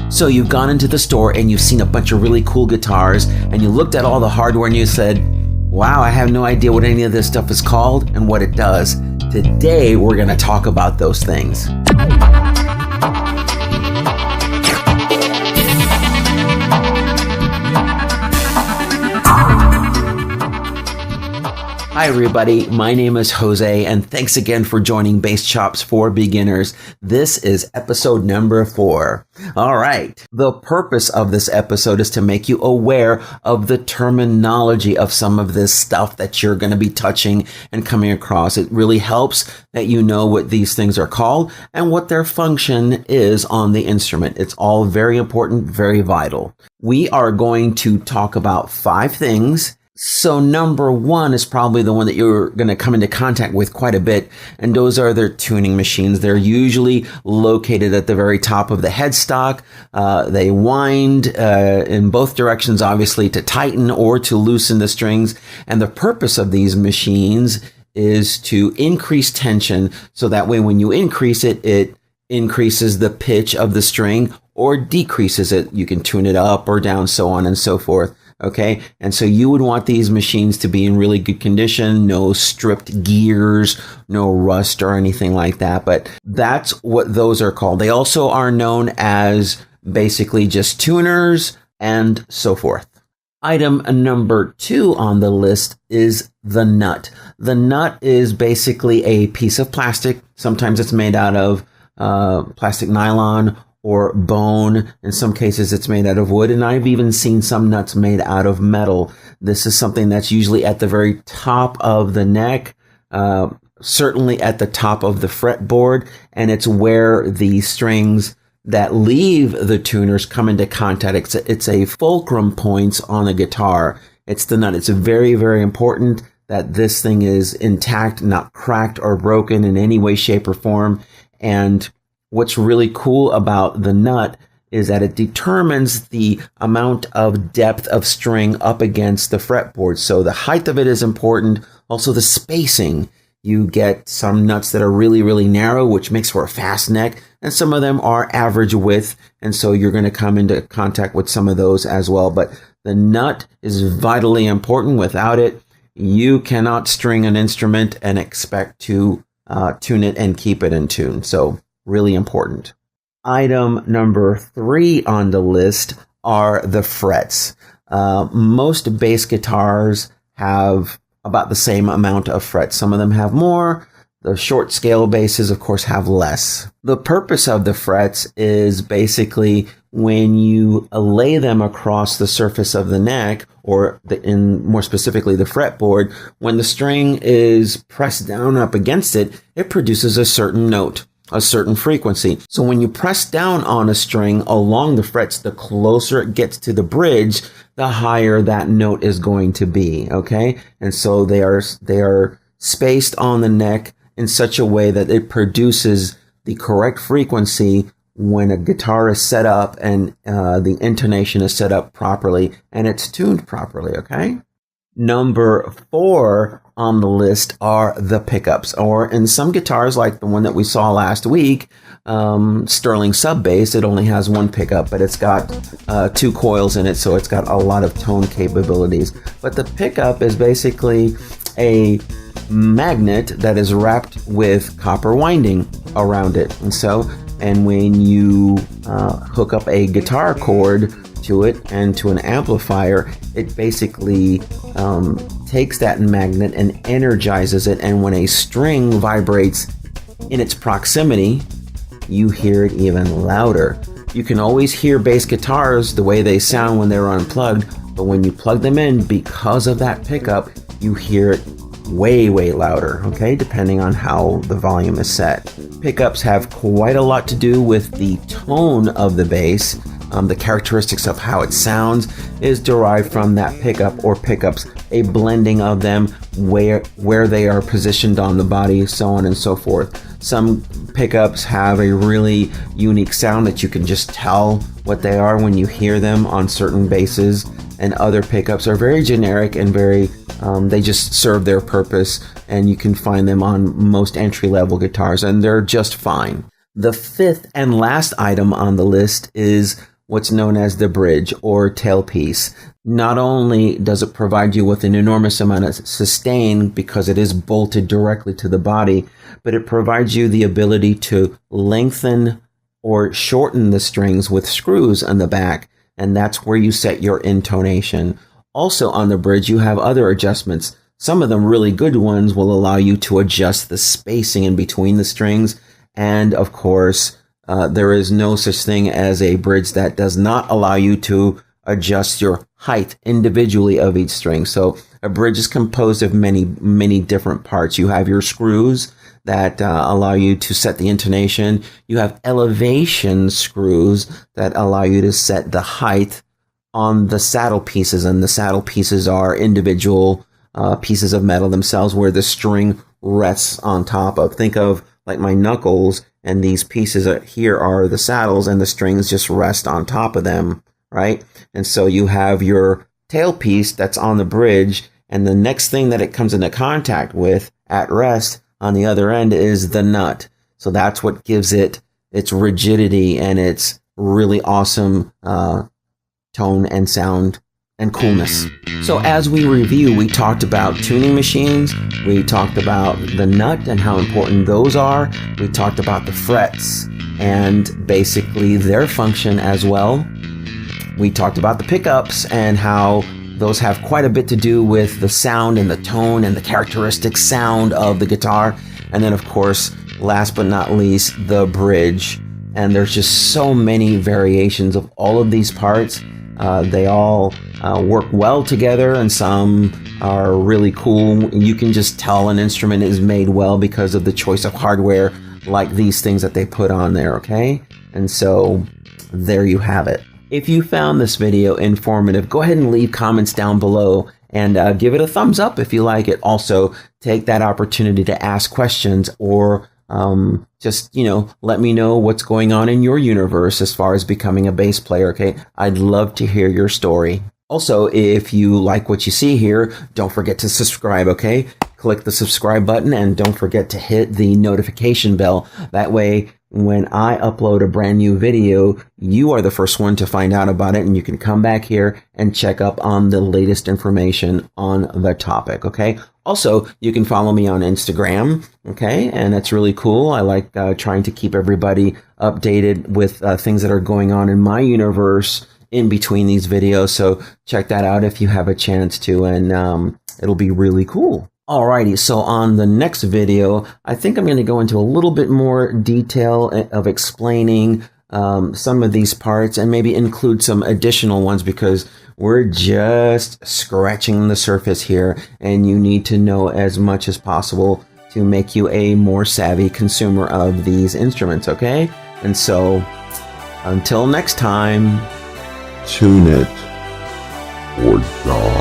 So you've gone into the store and you've seen a bunch of really cool guitars and you looked at all the hardware and you said, wow, I have no idea what any of this stuff is called and what it does. Today, we're going to talk about those things. Hi everybody, my name is Jose and thanks again for joining Bass Chops for Beginners. This is episode number 4. All right, the purpose of this episode is to make you aware of the terminology of some of this stuff that you're going to be touching and coming across. It really helps that you know what these things are called and what their function is on the instrument. It's all very important, very vital. We are going to talk about 5 things. So number 1 is probably the one that you're going to come into contact with quite a bit, and those are their tuning machines. They're usually located at the very top of the headstock. They wind in both directions, obviously, to tighten or to loosen the strings. And the purpose of these machines is to increase tension, so that way when you increase it, it increases the pitch of the string or decreases it. You can tune it up or down, so on and so forth. Okay, and so you would want these machines to be in really good condition, no stripped gears, no rust or anything like that, but that's what those are called. They also are known as basically just tuners and so forth. Item number 2 on the list is the nut. The nut is basically a piece of plastic. Sometimes it's made out of plastic nylon or bone. In some cases, it's made out of wood, and I've even seen some nuts made out of metal. This is something that's usually at the very top of the neck, certainly at the top of the fretboard, and it's where the strings that leave the tuners come into contact. It's a fulcrum point on the guitar. It's the nut. It's very, very important that this thing is intact, not cracked or broken in any way, shape, or form. And what's really cool about the nut is that it determines the amount of depth of string up against the fretboard. So the height of it is important. Also the spacing. You get some nuts that are really, really narrow, which makes for a fast neck, and some of them are average width, and so you're going to come into contact with some of those as well. But the nut is vitally important. Without it, you cannot string an instrument and expect to tune it and keep it in tune. So really important. Item number 3 on the list are the frets. Most bass guitars have about the same amount of frets. Some of them have more. The short scale basses, of course, have less. The purpose of the frets is basically when you lay them across the surface of the neck, or more specifically the fretboard, when the string is pressed down up against it, it produces a certain note, a certain frequency. So when you press down on a string along the frets, the closer it gets to the bridge, the higher that note is going to be, okay? And so they are spaced on the neck in such a way that it produces the correct frequency when a guitar is set up and the intonation is set up properly and it's tuned properly, okay? Number 4 on the list are the pickups, or in some guitars like the one that we saw last week, Sterling sub bass, it only has 1 pickup, but it's got 2 coils in it, so it's got a lot of tone capabilities. But the pickup is basically a magnet that is wrapped with copper winding around it, and when you hook up a guitar cord to it and to an amplifier, it basically takes that magnet and energizes it, and when a string vibrates in its proximity, you hear it even louder. You can always hear bass guitars the way they sound when they're unplugged, but when you plug them in, because of that pickup, you hear it way, way louder, okay, depending on how the volume is set. Pickups have quite a lot to do with the tone of the bass. The characteristics of how it sounds is derived from that pickup or pickups, a blending of them, where they are positioned on the body, so on and so forth. Some pickups have a really unique sound that you can just tell what they are when you hear them on certain basses, and other pickups are very generic and very they just serve their purpose, and you can find them on most entry-level guitars, and they're just fine. The 5th and last item on the list is what's known as the bridge or tailpiece. Not only does it provide you with an enormous amount of sustain because it is bolted directly to the body, but it provides you the ability to lengthen or shorten the strings with screws on the back, and that's where you set your intonation. Also on the bridge, you have other adjustments. Some of them really good ones will allow you to adjust the spacing in between the strings, and of course, there is no such thing as a bridge that does not allow you to adjust your height individually of each string. So a bridge is composed of many different parts. You have your screws that allow you to set the intonation. You have elevation screws that allow you to set the height on the saddle pieces, and the saddle pieces are individual pieces of metal themselves where the string rests on top of. Think of like my knuckles, and these pieces here are the saddles, and the strings just rest on top of them, right? And so you have your tailpiece that's on the bridge, and the next thing that it comes into contact with at rest on the other end is the nut. So that's what gives it its rigidity and its really awesome tone and sound and coolness. So as we review, we talked about tuning machines, we talked about the nut and how important those are, we talked about the frets and basically their function as well. We talked about the pickups and how those have quite a bit to do with the sound and the tone and the characteristic sound of the guitar. And then of course, last but not least, the bridge. And there's just so many variations of all of these parts. They all work well together, and some are really cool. You can just tell an instrument is made well because of the choice of hardware, like these things that they put on there, okay? And so there you have it. If you found this video informative, go ahead and leave comments down below and give it a thumbs up if you like it. Also, take that opportunity to ask questions or just, let me know what's going on in your universe as far as becoming a bass player, okay? I'd love to hear your story. Also, if you like what you see here, don't forget to subscribe, okay? Click the subscribe button and don't forget to hit the notification bell. That way, when I upload a brand new video, you are the first one to find out about it, and you can come back here and check up on the latest information on the topic, okay? Also, you can follow me on Instagram, okay? And that's really cool. I like trying to keep everybody updated with things that are going on in my universe in between these videos. So check that out if you have a chance to, and it'll be really cool. Alrighty, so on the next video, I think I'm going to go into a little bit more detail of explaining some of these parts and maybe include some additional ones because we're just scratching the surface here and you need to know as much as possible to make you a more savvy consumer of these instruments, okay? And so, until next time, tune it or die.